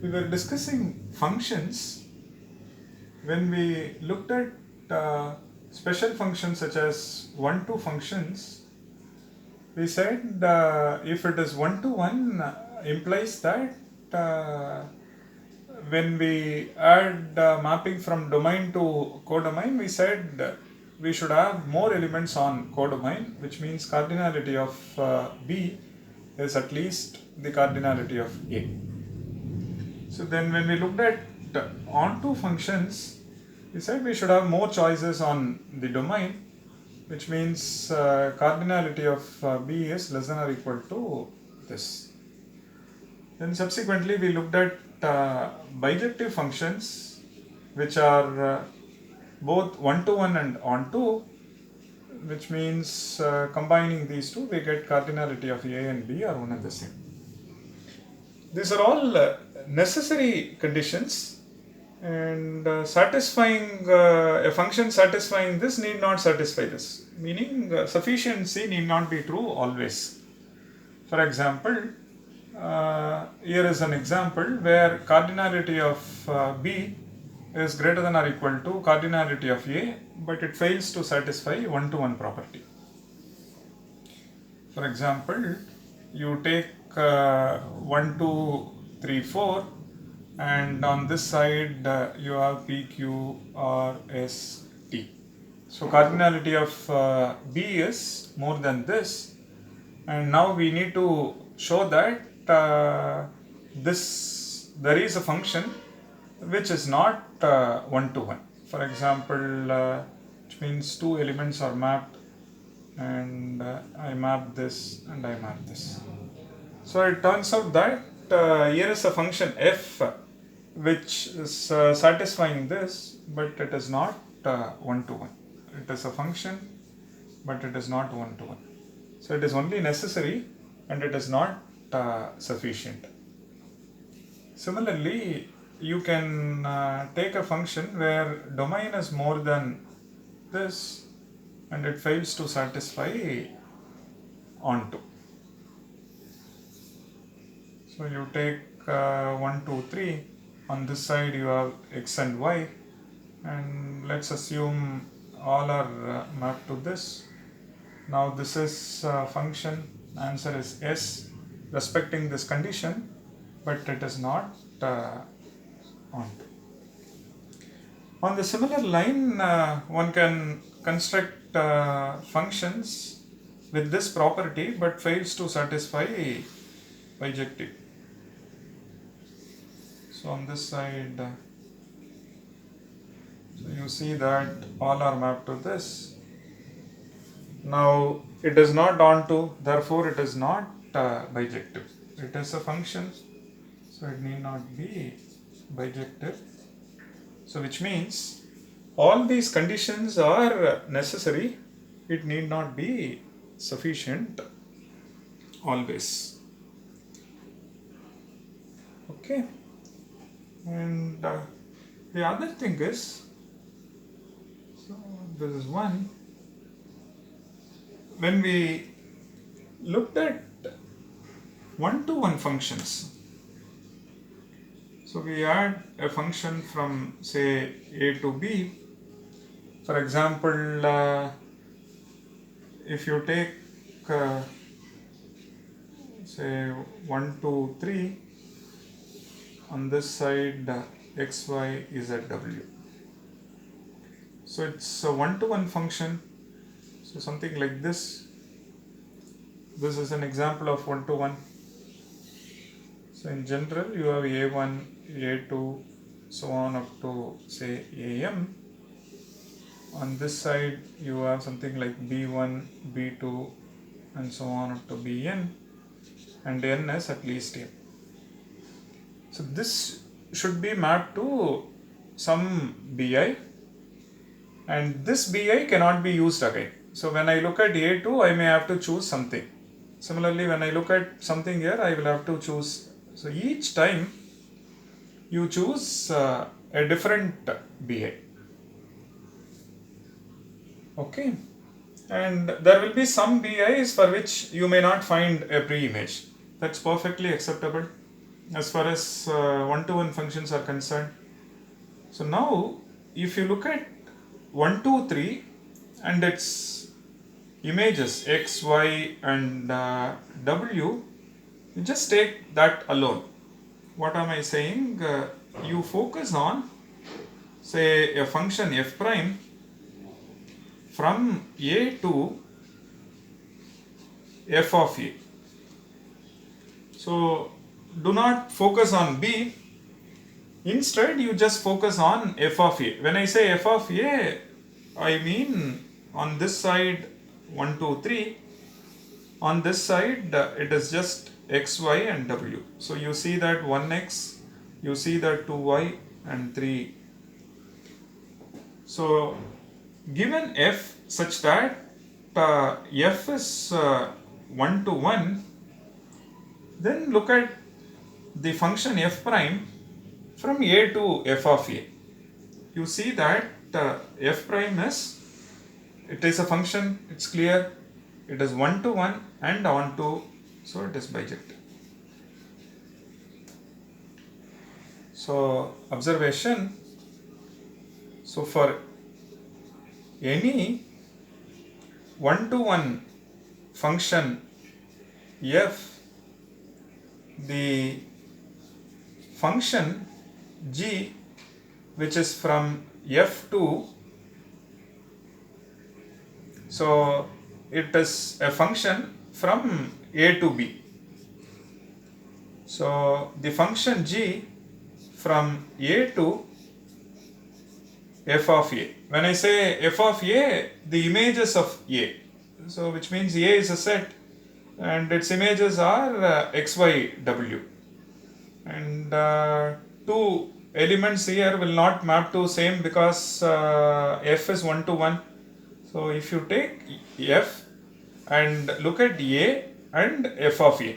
We were discussing functions when we looked at special functions such as one-to functions. We said if it is one-to-one implies that when we add mapping from domain to codomain, we said we should have more elements on codomain, which means cardinality of B is at least the cardinality of A. So then when we looked at onto functions, we said we should have more choices on the domain, which means cardinality of B is less than or equal to this. Then subsequently we looked at bijective functions, which are both one-to-one and onto, which means combining these two we get cardinality of A and B are one and the same. These are all necessary conditions, and satisfying a function satisfying this need not satisfy this, meaning sufficiency need not be true always. For example, here is an example where cardinality of B is greater than or equal to cardinality of A, but it fails to satisfy one-to-one property. For example, you take 1, 2, 3, 4, and on this side you have P, Q, R, S, T. So cardinality of B is more than this, and now we need to show that there is a function which is not one-to-one. For example, which means two elements are mapped, and I map this and I map this. So it turns out that here is a function f which is satisfying this, but it is not one-to-one. It is a function, but it is not one-to-one. So it is only necessary and it is not sufficient. Similarly, you can take a function where domain is more than this and it fails to satisfy onto. So you take 1, 2, 3, on this side you have x and y, and let's assume all are mapped to this. Now this is function, answer is S respecting this condition, but it is not onto. On the similar line, one can construct functions with this property but fails to satisfy bijective. So on this side, so you see that all are mapped to this. Now it is not onto, therefore it is not bijective. It is a function, so it need not be bijective. So which means all these conditions are necessary, it need not be sufficient always. Okay, and the other thing is, so this is one, when we looked at one-to-one functions, so we add a function from say A to B. For example, if you take say 1, 2, 3, on this side x, y, z, w. So it's a one-to-one function. So something like this. This is an example of one-to-one. So in general, you have A1, A2, so on up to say AM. On this side, you have something like B1, B2, and so on up to Bn, and n is at least n. So this should be mapped to some Bi, and this Bi cannot be used again. So when I look at A2, I may have to choose something. Similarly, when I look at something here, I will have to choose. So each time you choose a different Bi. Okay, and there will be some BIs for which you may not find a pre-image. That's perfectly acceptable. as far as one-to-one functions are concerned. So now if you look at 1, 2, 3 and its images x, y and w, you just take that alone. What am I saying? You focus on, say, a function f prime from a to f of a. So do not focus on b. Instead, you just focus on f of a. When I say f of a, I mean on this side 1, 2, 3. On this side, it is just x, y and w. So you see that 1x, you see that 2y and 3. So given f such that f is 1 to 1, then look at the function f prime from a to f of a. You see that f prime is, it is a function, it's clear, it is 1 to 1 and on to, so it is bijective. So observation, so for any 1 to 1 function f, the function g, which is from f to, so it is a function from a to b. So the function g from a to f of a. When I say f of a, the images of a, so which means a is a set and its images are x, y, w, and two elements here will not map to same because f is 1 to 1. So if you take f and look at a and f of a,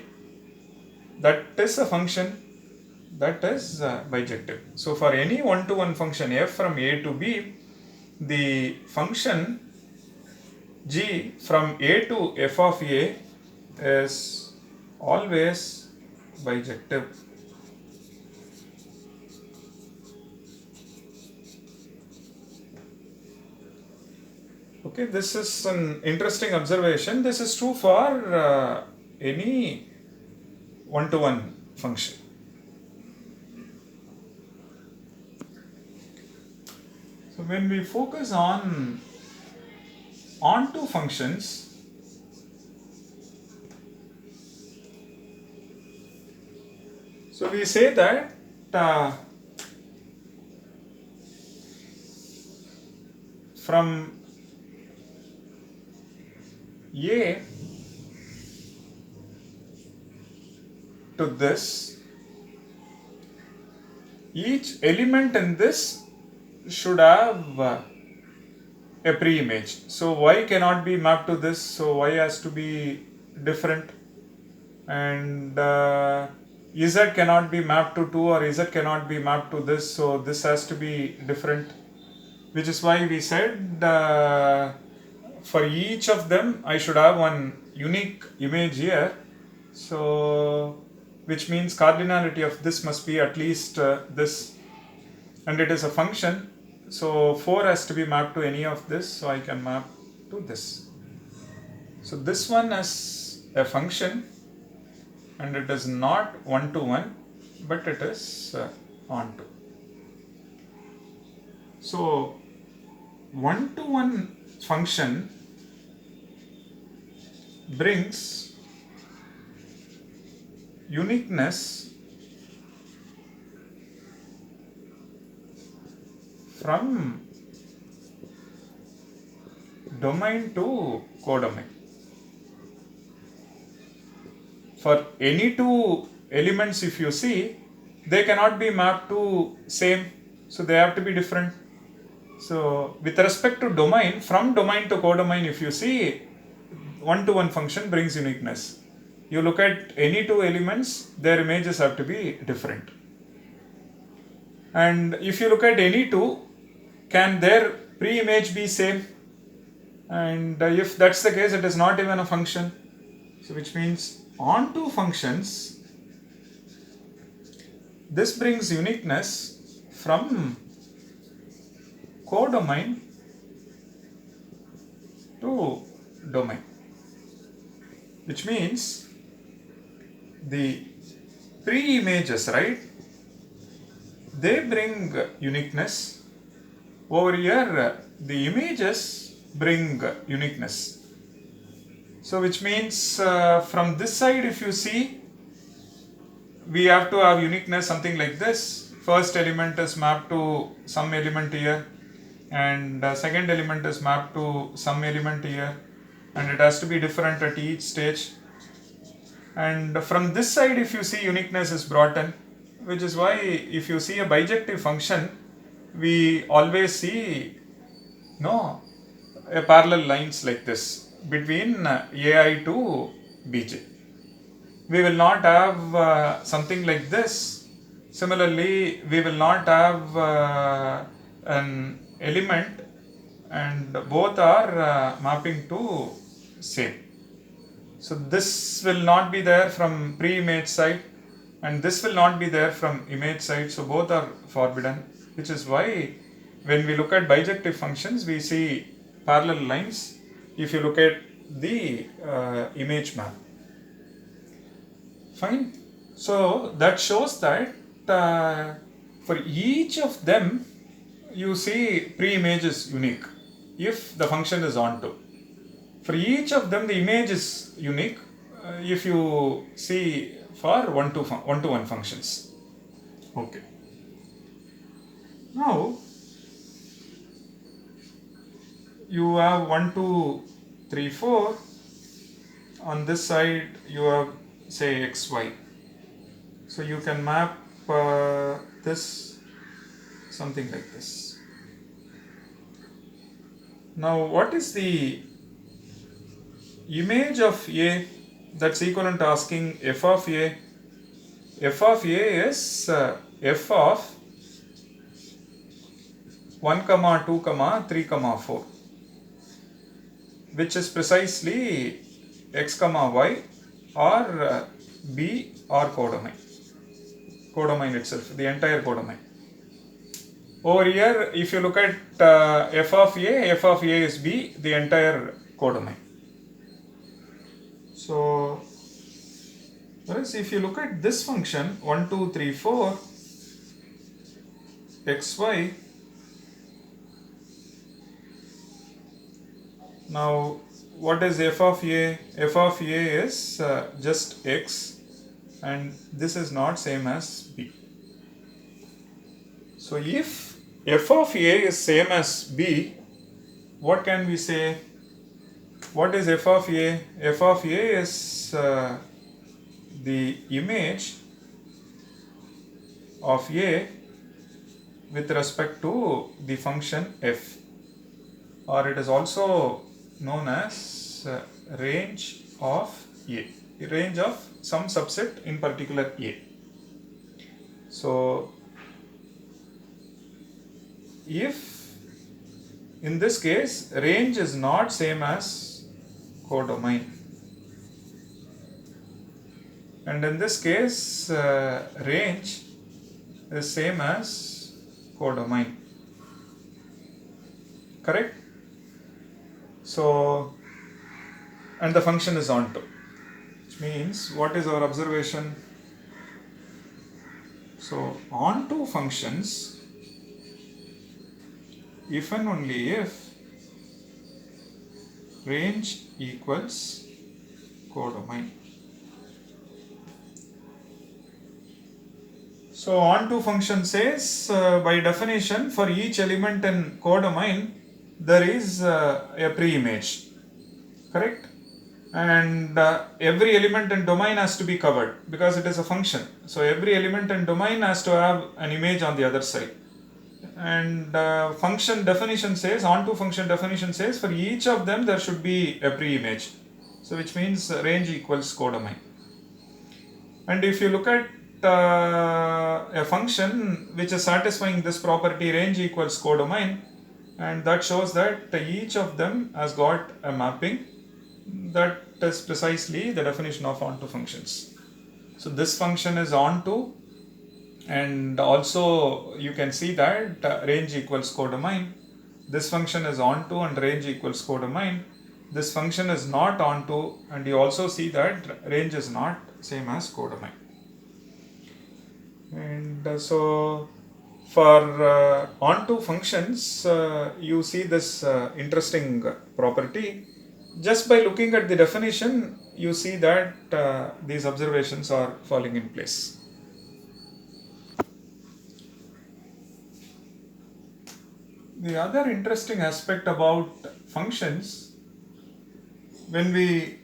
that is a function that is bijective. So for any 1 to 1 function f from a to b, the function g from a to f of a is always bijective. Okay, this is an interesting observation. This is true for any 1 to 1 function. So when we focus on onto functions, so we say that from a to this, each element in this should have a pre-image. So y cannot be mapped to this, so y has to be different, and z cannot be mapped to 2 or z cannot be mapped to this, so this has to be different, which is why we said for each of them I should have one unique image here. So which means cardinality of this must be at least this, and it is a function, so 4 has to be mapped to any of this, so I can map to this. So this one is a function and it is not 1 to 1, but it is onto. So 1 to 1 function brings uniqueness from domain to codomain. For any two elements, if you see, they cannot be mapped to same, so they have to be different. So with respect to domain, from domain to codomain, if you see, 1 to 1 function brings uniqueness. You look at any two elements, their images have to be different. And if you look at any two, can their pre-image be same? And if that's the case, it is not even a function. So which means onto functions This brings uniqueness from codomain to domain, which means the pre-images, right, they bring uniqueness. Over here, the images bring uniqueness. So which means from this side, if you see, we have to have uniqueness something like this. First element is mapped to some element here, and second element is mapped to some element here, and it has to be different at each stage. And from this side, if you see, uniqueness is brought in, which is why if you see a bijective function, we always see a parallel lines like this between AI to Bj. We will not have something like this. Similarly, we will not have an element and both are mapping to same. So this will not be there from pre-image side, and this will not be there from image side, so both are forbidden, which is why when we look at bijective functions, we see parallel lines if you look at the image map. Fine. So that shows that for each of them, you see pre-image is unique if the function is onto. For each of them, the image is unique if you see for one-to-one functions. Okay. Now, you have 1, 2, 3, 4. On this side, you have, say, xy. So you can map this something like this. Now, what is the image of A? That's equivalent to asking f of A. F of A is f of 1, 2, 3, 4, which is precisely x, y or B or codomain. Codomain itself, the entire codomain. Over here, if you look at f of A is B, the entire codomain. So, whereas if you look at this function 1, 2, 3, 4, xy, now what is f of A? F of A is just x, and this is not same as B. So if f of A is same as B, what can we say? What is f of A? F of A is the image of A with respect to the function f, or it is also known as range of A, range of some subset in particular A. So if in this case range is not same as codomain, and in this case range is same as codomain, correct? So, and the function is onto, which means what is our observation? So onto functions, if and only if range equals codomain. So onto function says by definition for each element in codomain there is a pre-image, correct? And every element in domain has to be covered because it is a function. So every element in domain has to have an image on the other side. And function definition says, onto function definition says, for each of them there should be a pre-image. So which means range equals codomain. And if you look at a function which is satisfying this property, range equals codomain, and that shows that each of them has got a mapping. That is precisely the definition of onto functions. So this function is onto, And also you can see that range equals codomain. This function is onto and range equals codomain. This function is not onto, and you also see that range is not same as codomain. And so for onto functions, you see this interesting property. Just by looking at the definition, you see that these observations are falling in place. The other interesting aspect about functions, when we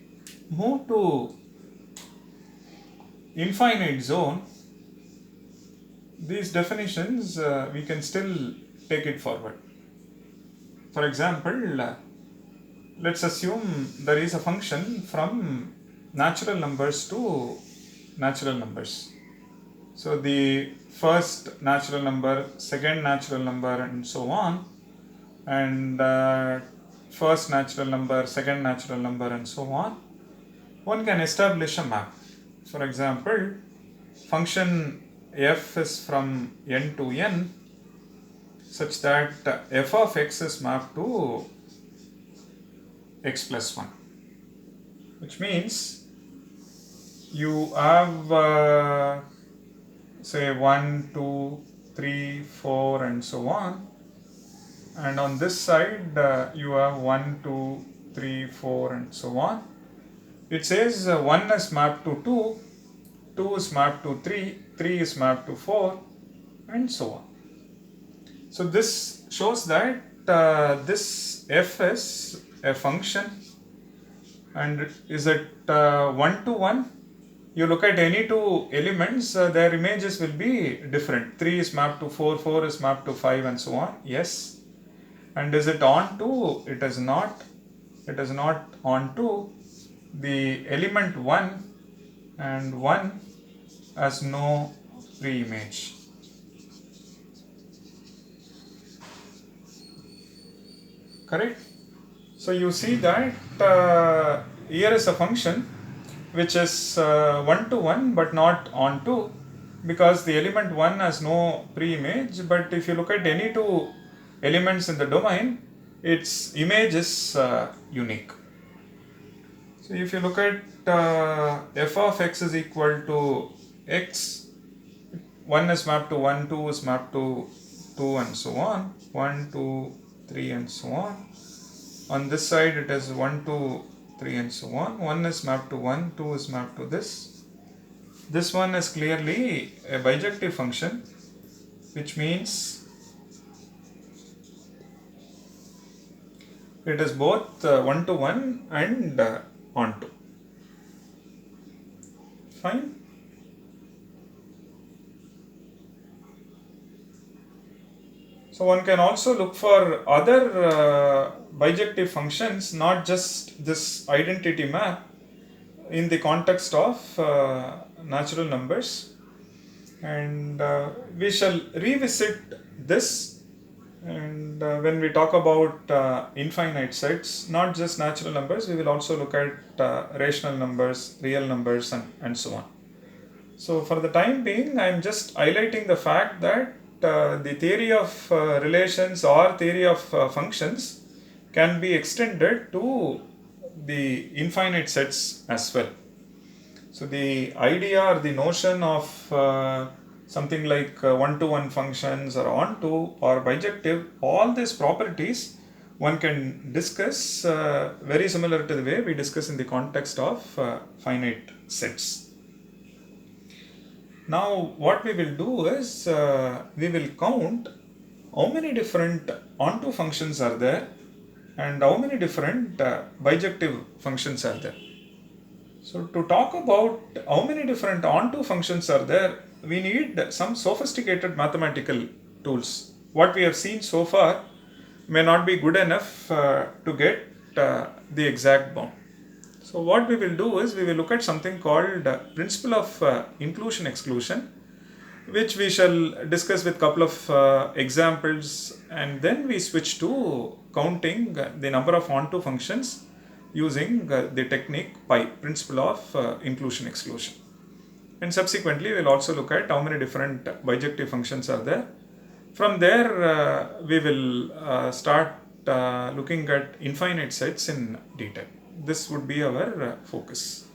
move to infinite zone, these definitions we can still take it forward. For example, let's assume there is a function from natural numbers to natural numbers. So the first natural number, second natural number, and so on, and first natural number, second natural number, and so on, one can establish a map. For example, function f is from n to n such that f of x is mapped to x plus 1, which means you have say 1, 2, 3, 4, and so on, and on this side you have 1, 2, 3, 4, and so on. It says 1 is mapped to 2, 2 is mapped to 3, 3 is mapped to 4, and so on. So this shows that this f is a function, and is it 1 to 1? You look at any two elements, their images will be different. 3 is mapped to 4, 4 is mapped to 5, and so on. Yes. And is it onto? It is not. It is not onto. The element 1 and 1 has no pre-image. Correct? So you see that here is a function which is 1 to 1 but not onto, because the element 1 has no pre-image. But if you look at any two elements in the domain, its image is unique. So if you look at f of x is equal to x, 1 is mapped to 1, 2 is mapped to 2, and so on, 1, 2, 3, and so on. On this side it is 1, 2, 3, and so on. 1 is mapped to 1, 2 is mapped to this. This one is clearly a bijective function, which means it is both 1 to 1 and onto. Fine. So one can also look for other bijective functions, not just this identity map, in the context of natural numbers, and we shall revisit this. And when we talk about infinite sets, not just natural numbers, we will also look at rational numbers, real numbers, and so on. So for the time being, I am just highlighting the fact that the theory of relations or theory of functions can be extended to the infinite sets as well. So the idea or the notion of something like one-to-one functions or onto or bijective, all these properties one can discuss very similar to the way we discuss in the context of finite sets. Now what we will do is we will count how many different onto functions are there and how many different bijective functions are there. So to talk about how many different onto functions are there, we need some sophisticated mathematical tools. What we have seen so far may not be good enough to get the exact bound. So what we will do is we will look at something called principle of inclusion exclusion, which we shall discuss with couple of examples, and then we switch to counting the number of onto functions using the technique PI, principle of inclusion exclusion. And subsequently, we'll also look at how many different bijective functions are there. From there, we will start looking at infinite sets in detail. This would be our focus.